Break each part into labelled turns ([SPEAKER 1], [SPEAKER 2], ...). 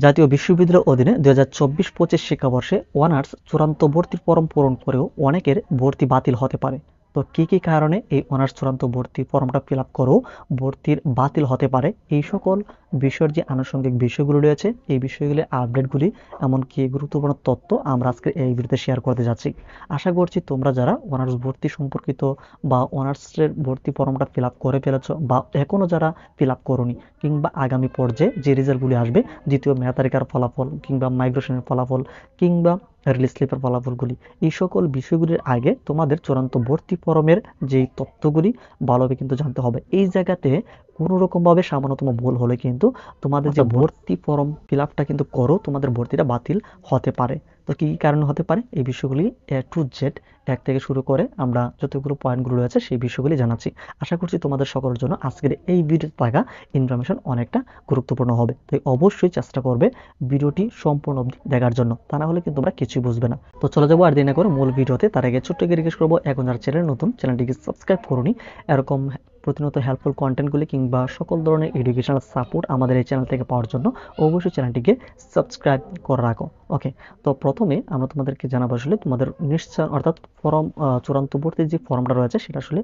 [SPEAKER 1] জাতীয় বিশ্ববিদ্যালয়ের অধীনে 2024-25 শিক্ষাবর্ষে অনার্স চূড়ান্ত ভর্তির ফরম পূরণ করেও অনেকের ভর্তি বাতিল হতে পারে। তো কি কি কারণে এই অনার্স চূড়ান্ত ভর্তি ফর্মটা ফিল আপ করেও ভর্তির বাতিল হতে পারে, এই সকল বিষয়ের যে আনুষঙ্গিক বিষয়গুলো রয়েছে, এই বিষয়গুলি আপডেটগুলি এমনকি গুরুত্বপূর্ণ তথ্য আমরা আজকে এই ভিডিওতে শেয়ার করতে যাচ্ছি। আশা করছি তোমরা যারা অনার্স ভর্তি সম্পর্কিত বা অনার্সের ভর্তি ফর্মটা ফিল আপ করে ফেলেছ বা এখনও যারা ফিল আপ করোনি, কিংবা আগামী পর্যায়ে যে রেজাল্টগুলি আসবে, দ্বিতীয় মেধা তালিকার ফলাফল কিংবা মাইগ্রেশনের ফলাফল কিংবা রিলিজ স্লিপের ফলাফলগুলি, এই সকল বিষয়গুলির আগে তোমাদের চূড়ান্ত ভর্তি ফরমের যেই তথ্যগুলি ভালোভাবে কিন্তু জানতে হবে। এই জায়গাতে কোনো রকমভাবে সামান্যতম ভুল হলে কিন্তু তোমাদের যে ভর্তি ফর্ম ফিল আপটা কিন্তু করো, তোমাদের ভর্তিটা বাতিল হতে পারে। তো কী কী কারণে হতে পারে এই বিষয়গুলি এ টু জেড এক থেকে শুরু করে আমরা যতগুলো পয়েন্টগুলো রয়েছে সেই বিষয়গুলি জানাচ্ছি। আশা করছি তোমাদের সকলের জন্য আজকের এই ভিডিওতে থাকা ইনফরমেশন অনেকটা গুরুত্বপূর্ণ হবে। তাই অবশ্যই চেষ্টা করবে ভিডিওটি সম্পূর্ণ দেখার জন্য, তা না হলে কিন্তু তোমরা কিছুই বুঝবে না। তো চলে যাবো আর দেরি না করে মূল ভিডিওতে। তার আগে ছোট্ট করে রিকোয়েস্ট করবো, এখন যারা চ্যানেল নতুন, চ্যানেলটিকে সাবস্ক্রাইব করুনি। এরকম প্রতিনিয়ত হেল্পফুল কন্টেন্টগুলি কিংবা সকল ধরনের এডুকেশনাল সাপোর্ট আমাদের এই চ্যানেল থেকে পাওয়ার জন্য অবশ্যই চ্যানেলটিকে সাবস্ক্রাইব করে রাখো। ওকে, তো প্রথমে আমরা তোমাদেরকে জানাবো আসলে তোমাদের নিশ্চয় অর্থাৎ ফর্ম চূড়ান্ত ভর্তির যে ফর্মটা রয়েছে সেটা আসলে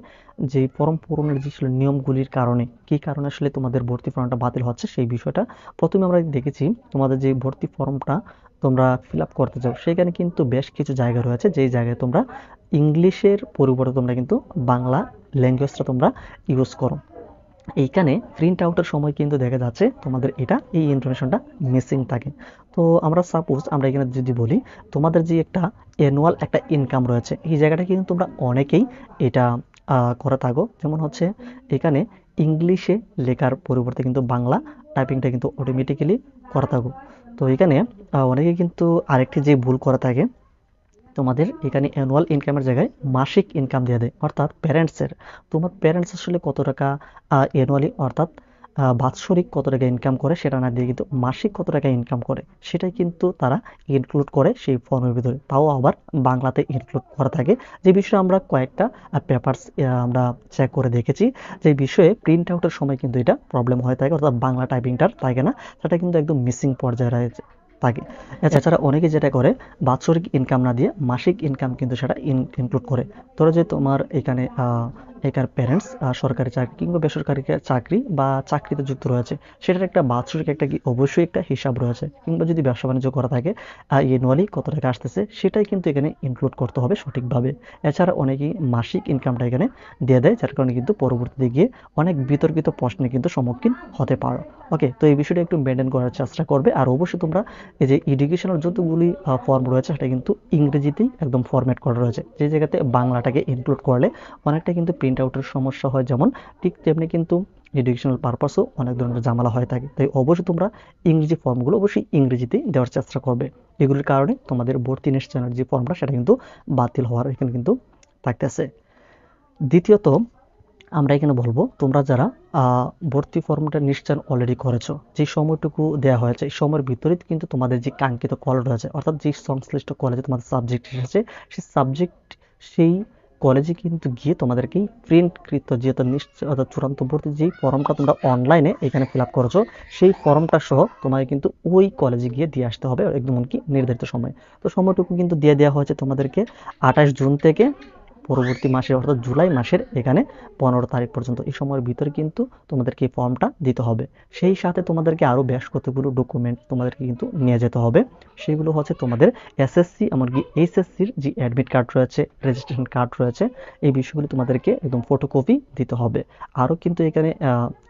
[SPEAKER 1] যে ফর্ম পূরণের যে নিয়মগুলির কারণে কী কারণে আসলে তোমাদের ভর্তি ফর্মটা বাতিল হচ্ছে সেই বিষয়টা প্রথমে আমরা দেখেছি। তোমাদের যে ভর্তি ফর্মটা তোমরা ফিল আপ করতে চাও, সেখানে কিন্তু বেশ কিছু জায়গা রয়েছে যেই জায়গায় তোমরা ইংলিশের পরিবর্তে তোমরা কিন্তু বাংলা ল্যাঙ্গুয়েজটা তোমরা ইউজ করো। এইখানে প্রিন্ট আউটের সময় কিন্তু দেখা যাচ্ছে তোমাদের এই ইনফরমেশনটা মিসিং থাকে। তো আমরা সাপোজ আমরা এখানে যদি বলি, তোমাদের যে একটা অ্যানুয়াল একটা ইনকাম রয়েছে, এই জায়গাটা কিন্তু তোমরা অনেকেই এটা করে থাকো। যেমন হচ্ছে এখানে ইংলিশে লেখার পরিবর্তে কিন্তু বাংলা টাইপিংটা কিন্তু অটোমেটিক্যালি করা থাকো। তো এখানে অনেকে কিন্তু আরেকটি যে ভুল করা থাকে, তোমাদের এখানে অ্যানুয়াল ইনকামের জায়গায় মাসিক ইনকাম দিয়ে দেয়, অর্থাৎ প্যারেন্টসের তোমার প্যারেন্টস আসলে কত টাকা অ্যানুয়ালি অর্থাৎ বাৎসরিক কত টাকা ইনকাম করে সেটা না দিয়ে কিন্তু মাসিক কত টাকা ইনকাম করে সেটাই কিন্তু তারা ইনক্লুড করে সেই ফর্মের ভিতরে, তাও আবার বাংলাতে ইনক্লুড করা থাকে। যে বিষয়ে আমরা কয়েকটা পেপারস আমরা চেক করে দেখেছি, যে বিষয়ে প্রিন্ট আউটের সময় কিন্তু এটা প্রবলেম হয়ে থাকে, অর্থাৎ বাংলা টাইপিংটার থাকে না, সেটা কিন্তু একদম মিসিং পর্যায়ে রয়েছে থাকে। এছাড়া অনেকে যেটা করে বাৎসরিক ইনকাম না দিয়ে মাসিক ইনকাম কিন্তু সেটা ইনক্লুড করে। ধরো যে তোমার এখানে এখানে প্যারেন্টস সরকারি চাকরি কিংবা বেসরকারি চাকরি বা চাকরিতে যুক্ত রয়েছে, সেটার একটা বাৎসরিক একটা কি অবশ্যই একটা হিসাব রয়েছে, কিংবা যদি ব্যবসা বাণিজ্য করা থাকে অ্যানুয়ালি কত টাকা আসতেছে সেটাই কিন্তু এখানে ইনক্লুড করতে হবে সঠিকভাবে। এছাড়া অনেকেই মাসিক ইনকামটা এখানে দিয়ে দেয়, যার কারণে কিন্তু পরবর্তীতে গিয়ে অনেক বিতর্কিত প্রশ্নে কিন্তু সম্মুখীন হতে পারো। ওকে, তো এই বিষয়টা একটু মেনটেন করার চেষ্টা করবে। আর অবশ্যই তোমরা এই যে এডুকেশনাল যতগুলি ফর্ম রয়েছে সেটা কিন্তু ইংরেজিতেই একদম ফরম্যাট করা রয়েছে, যে জায়গাতে বাংলাটাকে ইনক্লুড করলে অনেকটা কিন্তু প্রিন্ট আউটের সমস্যা হয়, যেমন ঠিক তেমনি কিন্তু এডুকেশনাল পারপাসও অনেক ধরনের ঝামেলা হয়ে থাকে। তাই অবশ্যই তোমরা ইংরেজি ফর্মগুলো অবশ্যই ইংরেজিতেই দেওয়ার চেষ্টা করবে। এগুলির কারণে তোমাদের ভর্তি নিশ্চয়নের যে ফর্মটা সেটা কিন্তু বাতিল হওয়ার এখানে কিন্তু থাকতেছে। দ্বিতীয়ত আমরা এখানে বলবো, তোমরা যারা ভর্তি ফর্মটা নিশ্চয় অলরেডি করেছো, যে সময়টুকু দেওয়া হয়েছে এই সময়ের ভিতরে কিন্তু তোমাদের যে কাঙ্ক্ষিত কলেজ রয়েছে, অর্থাৎ যে সংশ্লিষ্ট কলেজে তোমাদের সাবজেক্ট এসেছে সেই সাবজেক্ট সেই কলেজে কিন্তু গিয়ে তোমাদেরকে প্রিন্টকৃত যেহেতু নিশ্চয় অর্থাৎ চূড়ান্ত ভর্তি যেই ফর্মটা তোমরা অনলাইনে এখানে ফিল আপ করেছো সেই ফর্মটা সহ তোমাকে কিন্তু ওই কলেজে গিয়ে দিয়ে আসতে হবে একদম কি নির্ধারিত সময়। তো সময়টুকু কিন্তু দিয়ে দেওয়া হয়েছে তোমাদেরকে 28 জুন থেকে পরবর্তী মাসে অর্থাৎ জুলাই মাসের এখানে 15 তারিখ পর্যন্ত। এই সময়ের ভিতরে কিন্তু তোমাদেরকে এই ফর্মটা দিতে হবে। সেই সাথে তোমাদেরকে আরও বেশ কতগুলো ডকুমেন্ট তোমাদেরকে কিন্তু নিয়ে যেতে হবে। সেগুলো হচ্ছে তোমাদের এসএসসি এমনকি এইচএসসির যে অ্যাডমিট কার্ড রয়েছে, রেজিস্ট্রেশন কার্ড রয়েছে, এই বিষয়গুলো তোমাদেরকে একদম ফটোকপি দিতে হবে। আরও কিন্তু এখানে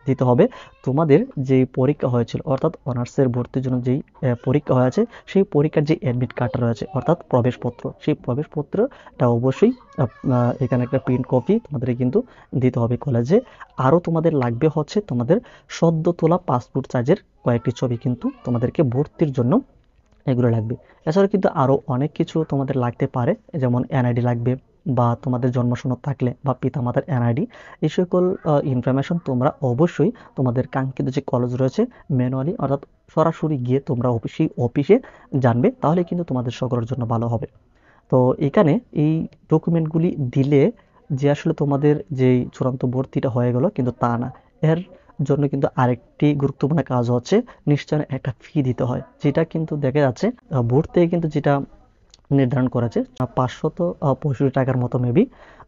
[SPEAKER 1] দিতে হবে তোমাদের যে পরীক্ষা হয়েছিল, অর্থাৎ অনার্সের ভর্তির জন্য যেই পরীক্ষা হয়েছে সেই পরীক্ষার যে অ্যাডমিট কার্ডটা রয়েছে অর্থাৎ প্রবেশপত্র, সেই প্রবেশপত্রটা অবশ্যই এখানে একটা প্রিন্ট কপি তোমাদের কিন্তু দিতে হবে কলেজে। আরও তোমাদের লাগবে হচ্ছে তোমাদের সদ্য তোলা পাসপোর্ট সাইজের কয়েকটি ছবি কিন্তু তোমাদেরকে ভর্তির জন্য এগুলো লাগবে। এছাড়া কিন্তু আরও অনেক কিছু তোমাদের লাগতে পারে, যেমন এনআইডি লাগবে বা তোমাদের জন্ম সনদ থাকলে বা পিতামাতার এনআইডি। এই সকল ইনফরমেশন তোমরা অবশ্যই তোমাদের কাঙ্ক্ষিত যে কলেজ রয়েছে ম্যানুয়ালি অর্থাৎ সরাসরি গিয়ে তোমরা অফিসে জানবে, তাহলে কিন্তু তোমাদের সকলের জন্য ভালো হবে। তো এখানে এই ডকুমেন্টগুলি দিলে যে আসলে তোমাদের যেই চূড়ান্ত ভর্তিটা হয়ে গেল কিন্তু তা না, এর জন্য কিন্তু আরেকটি গুরুত্বপূর্ণ কাজ হচ্ছে নিশ্চয়ই একটা ফি দিতে হয়, যেটা কিন্তু দেখা যাচ্ছে বোর্ড থেকে কিন্তু যেটা নির্ধারণ করেছে 565 টাকার মতো মেবি।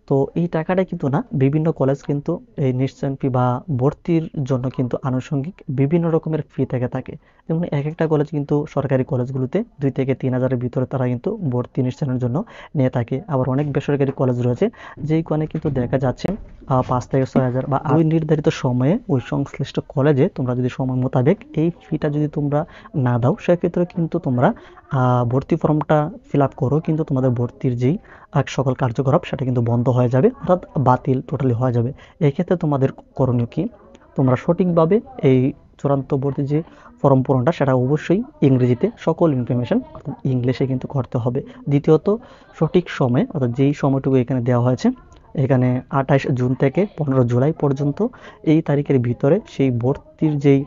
[SPEAKER 1] তো এই টাকাটা কিন্তু না, বিভিন্ন কলেজ কিন্তু এই নিশ্চয়ন ফি বা ভর্তির জন্য কিন্তু আনুষঙ্গিক বিভিন্ন রকমের ফি থেকে থাকে। যেমন এক একটা কলেজ কিন্তু সরকারি কলেজগুলোতে 2 থেকে 3 হাজারের ভিতরে তারা কিন্তু ভর্তি নিশ্চয়নের জন্য নিয়ে থাকে। আবার অনেক বেসরকারি কলেজ রয়েছে যেইখানে কিন্তু দেখা যাচ্ছে 5 থেকে 6 হাজার বা ওই নির্ধারিত সময়ে ওই সংশ্লিষ্ট কলেজে তোমরা যদি সময় মোতাবেক এই ফিটা যদি তোমরা না দাও, সেক্ষেত্রে কিন্তু তোমরা ভর্তি ফর্মটা ফিল আপ করো, কিন্তু তোমাদের ভর্তির যেই সকল কার্যকলাপ সেটা কিন্তু বন্ধ হয়ে যাবে, অর্থাৎ বাতিল টোটালি হয়ে যাবে। এই ক্ষেত্রে তোমাদের করণীয় কি? তোমরা সঠিকভাবে এই চূড়ান্ত ভর্তি যে ফর্ম পূরণটা সেটা অবশ্যই ইংরেজিতে সকল ইনফরমেশন অর্থাৎ ইংলিশে কিন্তু করতে হবে। দ্বিতীয়ত, সঠিক সময় অর্থাৎ যেই সময়টুকু এখানে দেওয়া হয়েছে, এখানে 28 জুন থেকে 15 জুলাই পর্যন্ত, এই তারিখের ভিতরে সেই ভর্তির যেই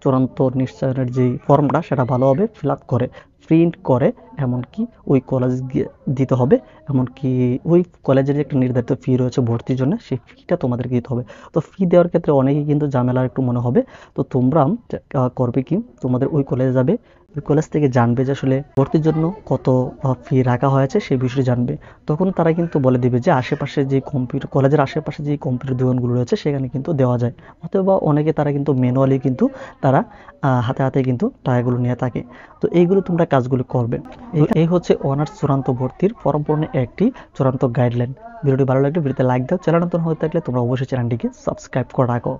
[SPEAKER 1] চূড়ান্ত নিশ্চয়নের যেই ফর্মটা সেটা ভালোভাবে ফিল আপ করে প্রিন্ট করে এমনকি ওই কলেজ গিয়ে দিতে হবে। এমনকি ওই কলেজের যে একটা নির্ধারিত ফি রয়েছে ভর্তির জন্য, সেই ফিটা তোমাদেরকে দিতে হবে। তো ফি দেওয়ার ক্ষেত্রে অনেকেই কিন্তু ঝামেলার একটু মনে হবে। তো তোমরা করবে কি, তোমাদের ওই কলেজে যাবে, ওই কলেজ থেকে জানবে যে আসলে ভর্তির জন্য কত ফি রাখা হয়েছে সেই বিষয়ে জানবে। তখন তারা কিন্তু বলে দিবে যে আশেপাশে যে কম্পিউটার কলেজের আশেপাশে যে কম্পিউটার দোকানগুলো রয়েছে সেখানে কিন্তু দেওয়া যায়, অথবা অনেকে তারা কিন্তু ম্যানুয়ালি কিন্তু তারা হাতে হাতে কিন্তু টাকাগুলো নিয়ে থাকে। তো এইগুলো তোমরা কাজগুলো করবে। এই হচ্ছে অনার্স চূড়ান্ত ভর্তির ফর্ম পূরণের একটি চূড়ান্ত গাইডলাইন। ভিডিওটি ভালো লাগলে ভিডিওতে লাইক দাও, চ্যানেল নতুন হয়ে থাকলে তোমরা অবশ্যই চ্যানেলটিকে সাবস্ক্রাইব করে রাখো।